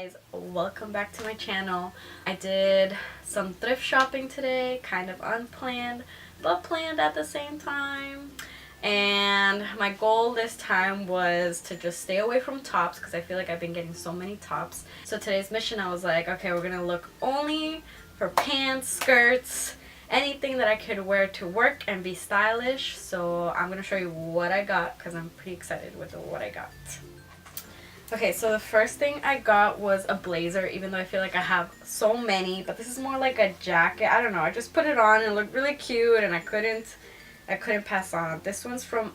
guys, welcome back to my channel. I did some thrift shopping today, kind of unplanned but planned at the same time, and my goal this time was to just stay away from tops because I feel like I've been getting so many tops. So today's mission, I was like, okay, we're gonna look only for pants, skirts, anything that I could wear to work and be stylish. So I'm gonna show you what I got because I'm pretty excited with what I got. Okay, so the first thing I got was a blazer, even though I feel like I have so many, but this is more like a jacket. I don't know, I just put it on and it looked really cute and I couldn't pass on. This one's from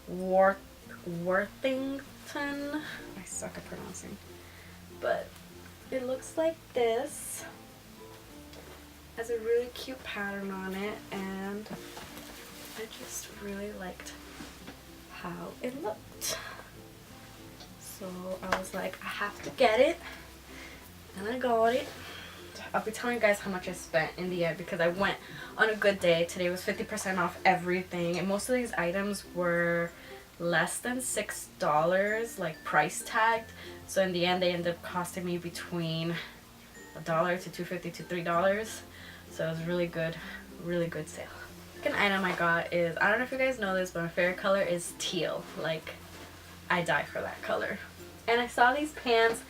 Worthington. I suck at pronouncing. But it looks like this. Has a really cute pattern on it, and I just really liked how it looked. So I was like, I have to get it, and I got it. I'll be telling you guys how much I spent in the end because I went on a good day. Today was 50% off everything, and most of these items were less than $6, like price tagged. So in the end, they ended up costing me between $1 to $2.50 to $3. So it was really good sale. Second item I got is, I don't know if you guys know this, but my favorite color is teal. Like, I die for that color. And I saw these pants.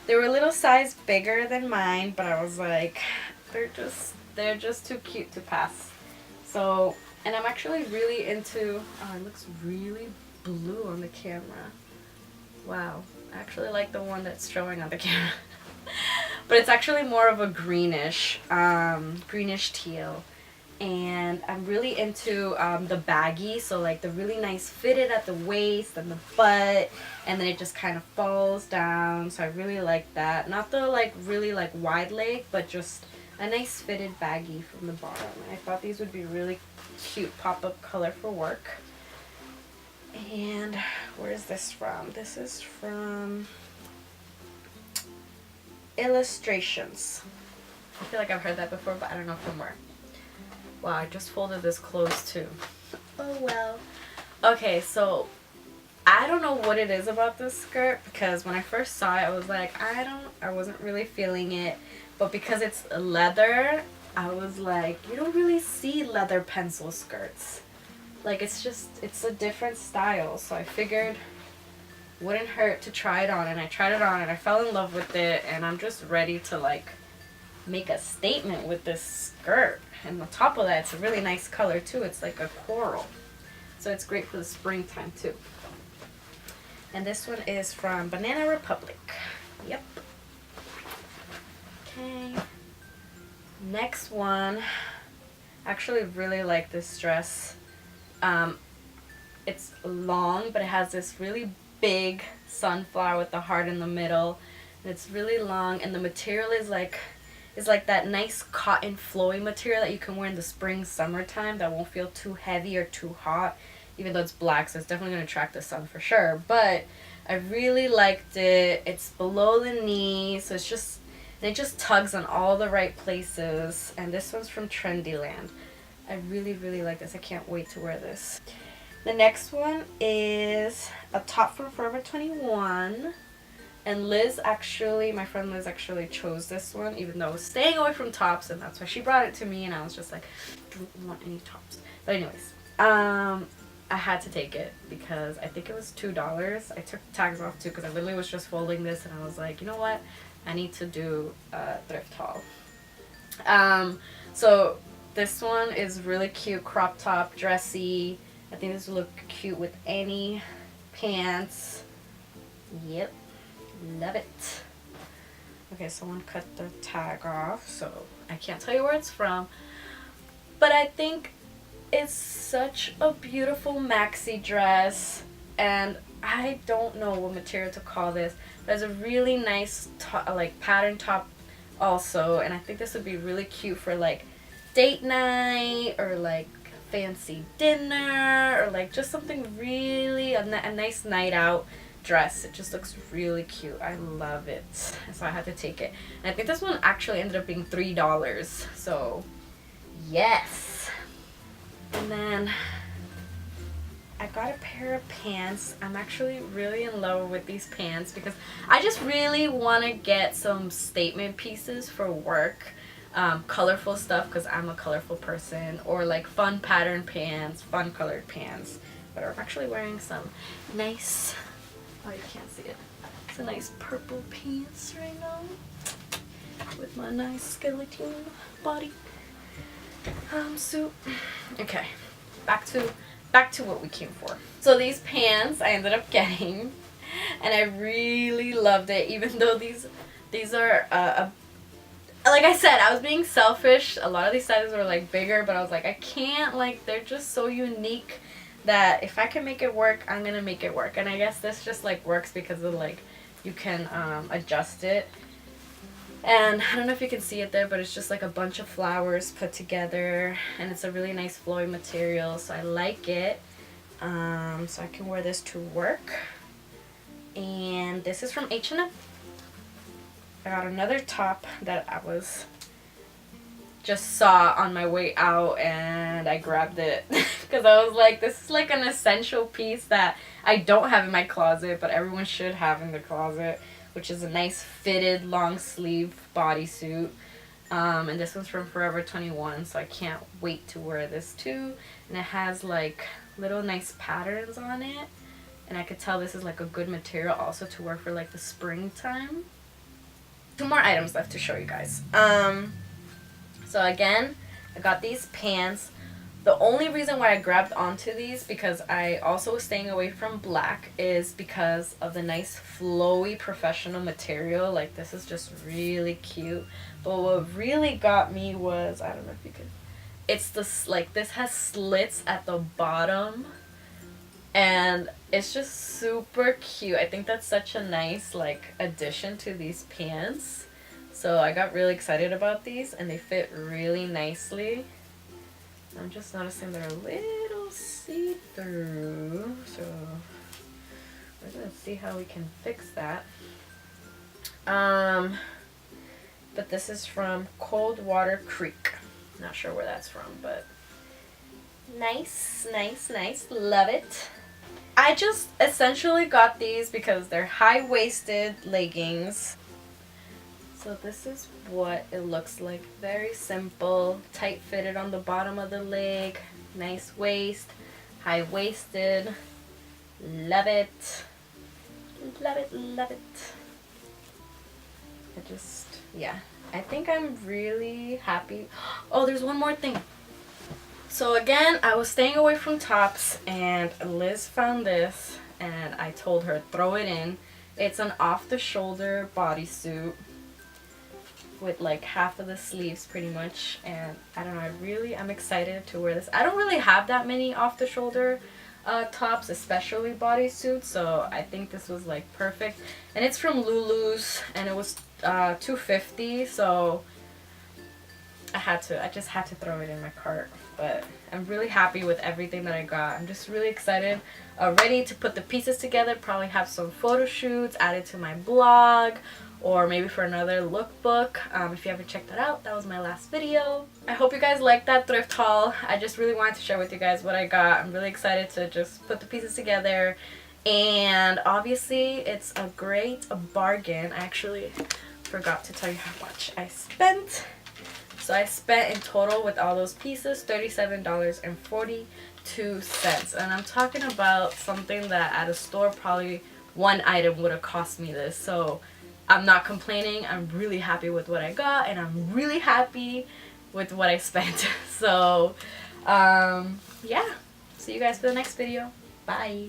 They were a little size bigger than mine, but I was like, they're just too cute to pass. So, and I'm actually really into, oh, it looks really blue on the camera. Wow, I actually like the one that's showing on the camera. But it's actually more of a greenish teal. And I'm really into the baggy, so like the really nice fitted at the waist and the butt, and then it just kind of falls down. So I really like that. Not the like really like wide leg, but just a nice fitted baggy from the bottom. And I thought these would be really cute pop-up color for work. And where is this from? This is from Illustrations. I feel like I've heard that before, but I don't know from where. Wow, I just folded this clothes too. Oh well. Okay, so I don't know what it is about this skirt because when I first saw it, I was like, I wasn't really feeling it. But because it's leather, I was like, you don't really see leather pencil skirts. Like, it's a different style. So I figured wouldn't hurt to try it on, and I tried it on and I fell in love with it, and I'm just ready to like make a statement with this skirt. And on top of that, it's a really nice color too. It's like a coral, so it's great for the springtime too. And this one is from Banana Republic. Yep. Okay, next one. I actually really like this dress. It's long, but it has this really big sunflower with the heart in the middle, and it's really long, and the material is like that nice cotton flowy material that you can wear in the spring summertime that won't feel too heavy or too hot, even though it's black, so it's definitely going to attract the sun for sure. But I really liked it. It's below the knee, so it just tugs on all the right places. And this one's from Trendyland. I really like this. I can't wait to wear this. The next one is a top from Forever 21. And my friend Liz actually chose this one, even though I was staying away from tops, and that's why she brought it to me, and I was just like, I don't want any tops. But anyways, I had to take it because I think it was $2. I took the tags off too because I literally was just folding this, and I was like, you know what? I need to do a thrift haul. So this one is really cute, crop top, dressy. I think this would look cute with any pants. Yep. Love it. Okay, someone cut the tag off, so I can't tell you where it's from, but I think it's such a beautiful maxi dress, and I don't know what material to call this, but it's a really nice like pattern top also, and I think this would be really cute for like date night or like fancy dinner or like just something really a nice night out dress. It just looks really cute. I love it. So I had to take it. And I think this one actually ended up being $3. So yes. And then I got a pair of pants. I'm actually really in love with these pants because I just really want to get some statement pieces for work. Colorful stuff because I'm a colorful person, or like fun pattern pants, fun colored pants. But I'm actually wearing some nice, oh you can't see it, it's a nice purple pants right now with my nice skeleton body suit. Okay, back to what we came for. So these pants I ended up getting, and I really loved it, even though these are like I said, I was being selfish. A lot of these sizes were like bigger, but I was like, I can't, like, they're just so unique that if I can make it work, I'm gonna make it work. And I guess this just like works because of like you can adjust it. And I don't know if you can see it there, but it's just like a bunch of flowers put together, and it's a really nice flowy material, so I like it. So I can wear this to work. And this is from H&M. I got another top that I just saw on my way out, and I grabbed it because I was like, this is like an essential piece that I don't have in my closet, but everyone should have in the closet, which is a nice fitted long sleeve bodysuit. And this one's from Forever 21, so I can't wait to wear this too. And it has like little nice patterns on it, and I could tell this is like a good material also to wear for like the springtime. 2 more items left to show you guys. So again, I got these pants. The only reason why I grabbed onto these, because I also was staying away from black, is because of the nice flowy professional material. Like, this is just really cute. But what really got me was, I don't know if you could, it's this, like, this has slits at the bottom, and it's just super cute. I think that's such a nice like addition to these pants. So I got really excited about these, and they fit really nicely. I'm just noticing they're a little see-through, so we're gonna see how we can fix that. But this is from Coldwater Creek. Not sure where that's from, but nice, nice, nice. Love it. I just essentially got these because they're high-waisted leggings. So this is what it looks like. Very simple, tight fitted on the bottom of the leg, nice waist, high-waisted. Love it. Love it, love it. Yeah, I think I'm really happy. Oh, there's one more thing. So again, I was staying away from tops, and Liz found this, and I told her throw it in. It's an off-the-shoulder bodysuit with like half of the sleeves pretty much, and I don't know, I'm excited to wear this. I don't really have that many off-the-shoulder tops, especially bodysuits, so I think this was like perfect. And it's from Lulu's, and it was $2.50, so I just had to throw it in my cart. But I'm really happy with everything that I got. I'm just really excited, ready to put the pieces together, probably have some photo shoots, add it to my blog, or maybe for another lookbook. If you haven't checked that out, that was my last video. I hope you guys liked that thrift haul. I just really wanted to share with you guys what I got. I'm really excited to just put the pieces together, and obviously it's a great bargain. I actually forgot to tell you how much I spent. So I spent in total with all those pieces $37.42, and I'm talking about something that at a store probably one item would have cost me this. So I'm not complaining. I'm really happy with what I got, and I'm really happy with what I spent. So yeah, see you guys for the next video. Bye.